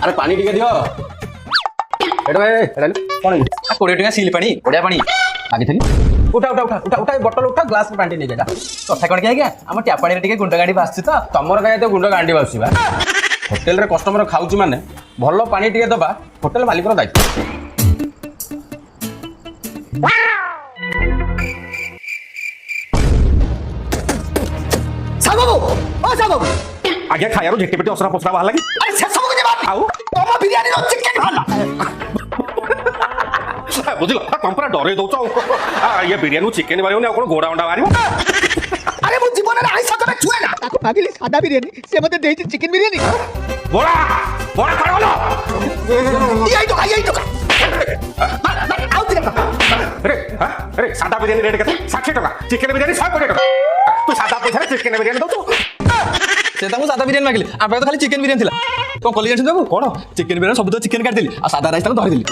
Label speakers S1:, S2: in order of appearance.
S1: अरे पानी टिके दियो एटा एटा कोन
S2: 20 टका सिल पानी बढिया पानी
S1: आगे थली उठा उठा उठा उठा उठा बोतल उठा ग्लास में पानी नहीं जा
S2: कथा कोन के आज्ञा हम ट्याप पानी रे टिके गुंडा गांडी बासछि त
S1: तमर गाय तो गुंड गांडी बसिबा होटल रे कस्टमर खाउची माने भलो पानी टिके दबा होटल मालिक रो दायित्व
S3: सागो ओ सागो
S1: आगे खायारो झेटे पेटे असरा पसरा बाहर लागी
S3: अरे से सब के बात
S1: आउ
S3: तम बिरयानी रो चिकन भाला
S1: बुझिलो कंपरा डरे दउछ ये बिरयानी चिकन बारियो ने कोन घोड़ा अंडा बारियो
S3: अरे मु जीवन रे आइसा तमे छुए ना ताको भाबिली सादा बिरयानी से मते देई चिकन बिरयानी
S1: बोला बोला करवलो
S3: यही तो आउ दिरे
S1: अरे सादा बिरयानी रेट केते 60 टका चिकन बिरयानी 120 टका तू सादा पैसा चिकन बिरयानी दउछ
S2: से ताको सादा बिरयानी मागिले आबे तो खाली चिकन बिरयानी थिला कोन कॉलेज जाछन बाबू कोन चिकन बिरयानी सब तो चिकन काट देली आ सादा राइस ताको धरि देली